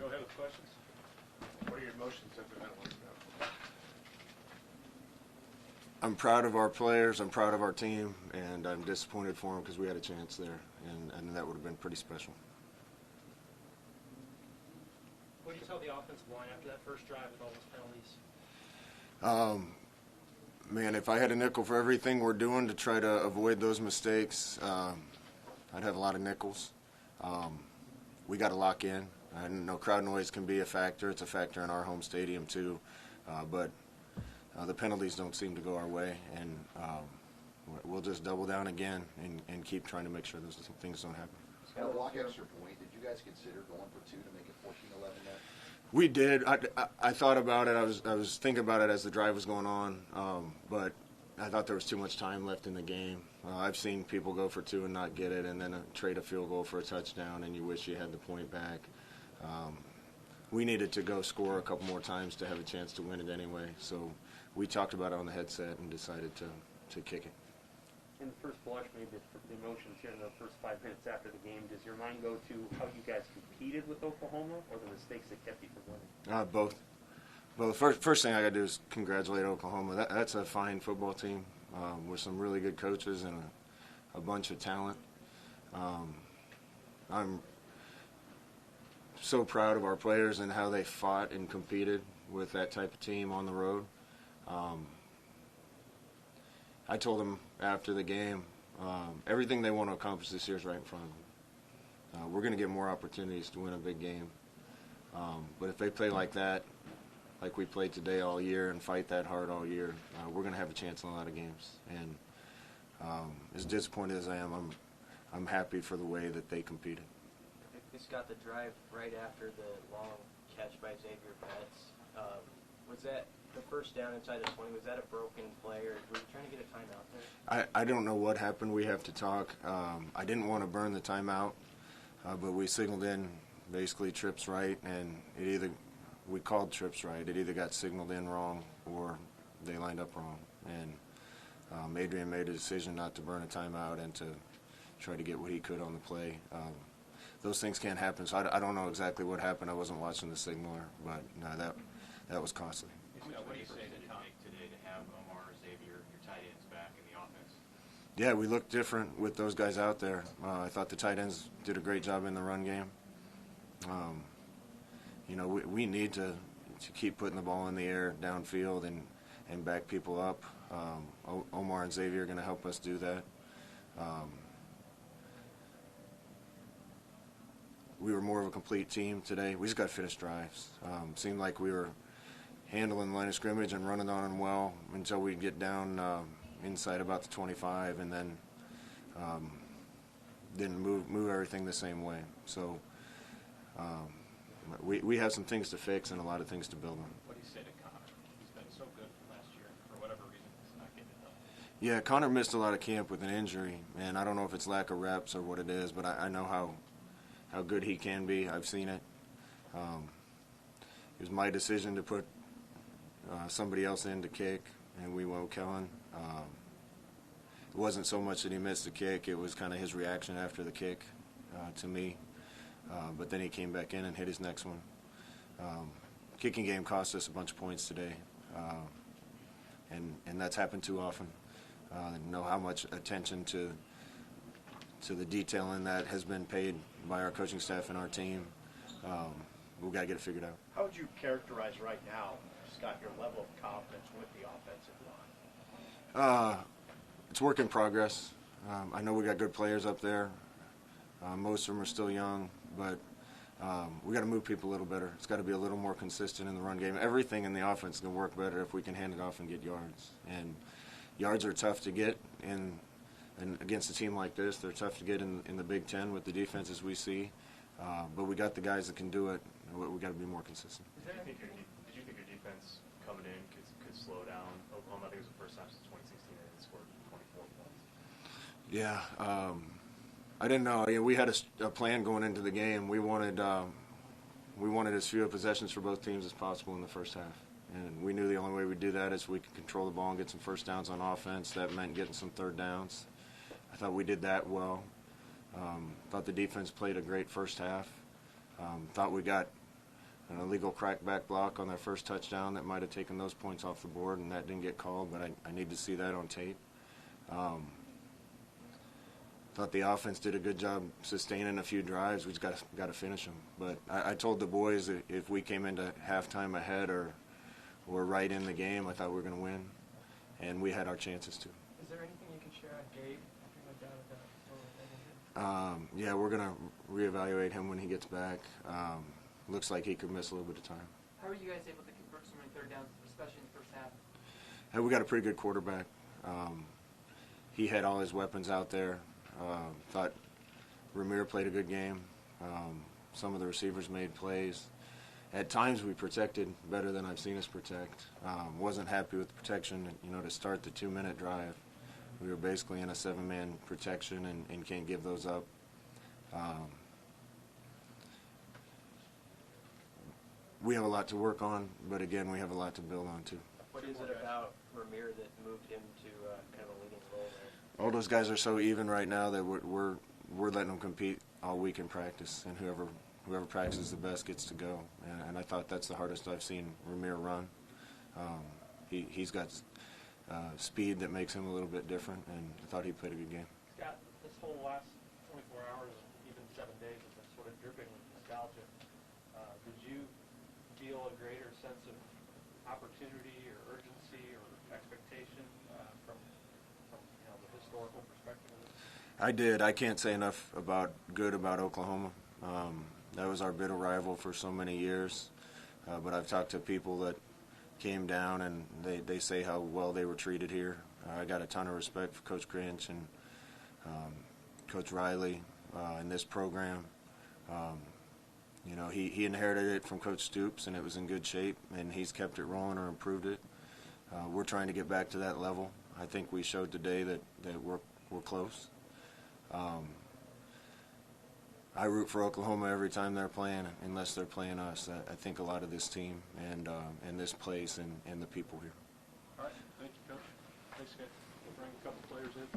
Go ahead with questions. What are your emotions at the penalty? I'm proud of our players, I'm proud of our team, and I'm disappointed for them because we had a chance there, and that would have been pretty special. What do you tell the offensive line after that first drive with all those penalties? Man, if I had a nickel for everything we're doing to try to avoid those mistakes, I'd have a lot of nickels. We got to lock in. I know crowd noise can be a factor. It's a factor in our home stadium too, but the penalties don't seem to go our way, and we'll just double down again and keep trying to make sure those things don't happen. On a block extra point, did you guys consider going for two to make it 14-11 there? We did. I thought about it. I was thinking about it as the drive was going on, but I thought there was too much time left in the game. I've seen people go for two and not get it, and then trade a field goal for a touchdown, and you wish you had the point back. We needed to go score a couple more times to have a chance to win it anyway. So we talked about it on the headset and decided to kick it. In the first blush, maybe the emotions here in the first 5 minutes after the game, does your mind go to how you guys competed with Oklahoma or the mistakes that kept you from winning? Both. Well, the first thing I got to do is congratulate Oklahoma. That's a fine football team with some really good coaches and a bunch of talent. I'm so proud of our players and how they fought and competed with that type of team on the road. I told them after the game, everything they want to accomplish this year is right in front of them. We're going to get more opportunities to win a big game. But if they play like that, like we played today all year and fight that hard all year, we're going to have a chance in a lot of games. And as disappointed as I am, I'm happy for the way that they competed. This got the drive right after the long catch by Xavier Betts. Was that the first down inside the 20? Was that a broken play, or were you trying to get a timeout there? I don't know what happened. We have to talk. I didn't want to burn the timeout, but we signaled in basically trips right, and we called trips right. It either got signaled in wrong or they lined up wrong. And Adrian made a decision not to burn a timeout and to try to get what he could on the play. Those things can't happen, so I don't know exactly what happened. I wasn't watching the signaler, but no, that was costly. What do you say to Tom today to have Omar, Xavier, your tight ends back in the offense? Yeah, we looked different with those guys out there. I thought the tight ends did a great job in the run game. We need to keep putting the ball in the air downfield and back people up. Omar and Xavier are going to help us do that. We were more of a complete team today. We just got to finish drives. Seemed like we were handling the line of scrimmage and running on them well until we get down inside about the 25, and then didn't move everything the same way. So we have some things to fix and a lot of things to build on. What do you say to Connor? He's been so good last year. For whatever reason, he's not getting it done. Yeah, Connor missed a lot of camp with an injury, and I don't know if it's lack of reps or what it is, but I know how good he can be. I've seen it. It was my decision to put somebody else in to kick, and we went with Kellen. It wasn't so much that he missed the kick, it was kind of his reaction after the kick to me. But then he came back in and hit his next one. Kicking game cost us a bunch of points today, and that's happened too often. Know how much attention to the detail in that has been paid by our coaching staff and our team. We've got to get it figured out. How would you characterize right now, Scott, your level of confidence with the offensive line? It's work in progress. I know we got good players up there. Most of them are still young, but we got to move people a little better. It's got to be a little more consistent in the run game. Everything in the offense is going to work better if we can hand it off and get yards. And yards are tough to get and against a team like this. They're tough to get in the Big Ten with the defenses we see. But we got the guys that can do it. We got to be more consistent. Did you think your defense coming in could slow down Oklahoma? I think it was the first time since 2016 that they scored 24 points. Yeah, I didn't know. We had a plan going into the game. We wanted as few possessions for both teams as possible in the first half, and we knew the only way we'd do that is we could control the ball and get some first downs on offense. That meant getting some third downs. I thought we did that well. Thought the defense played a great first half. Thought we got an illegal crackback block on their first touchdown that might have taken those points off the board, and that didn't get called, but I need to see that on tape. Thought the offense did a good job sustaining a few drives. We just got to finish them. But I told the boys that if we came into halftime ahead or right in the game, I thought we were going to win, and we had our chances to. Is there anything you can share on Gabe after he went down with that? Yeah, we're going to reevaluate him when he gets back. Looks like he could miss a little bit of time. How are you guys able to convert so many third downs, especially in the first half? Hey, we got a pretty good quarterback. He had all his weapons out there. Thought Ramir played a good game. Some of the receivers made plays. At times we protected better than I've seen us protect. Wasn't happy with the protection, to start the 2-minute drive. We were basically in a 7-man protection and can't give those up. We have a lot to work on, but again, we have a lot to build on too. What is it about Ramir that moved him to kind of a leading role there? All those guys are so even right now that we're letting them compete all week in practice, and whoever practices the best gets to go. And I thought that's the hardest I've seen Ramir run. He's got speed that makes him a little bit different, and I thought he played a good game. Scott, this whole last 24 hours, even 7 days, has been sort of dripping with nostalgia. Did you feel a greater sense of opportunity or urgency or expectation from the historical perspective of this? I did. I can't say enough good about Oklahoma. That was our bitter rival for so many years. But I've talked to people that came down, and they say how well they were treated here. I got a ton of respect for Coach Grinch and Coach Riley in this program. He inherited it from Coach Stoops, and it was in good shape, and he's kept it rolling or improved it. We're trying to get back to that level. I think we showed today that we're close. I root for Oklahoma every time they're playing, unless they're playing us. I think a lot of this team and this place and the people here. All right. Thank you, Coach. Thanks, guys. We'll bring a couple players in.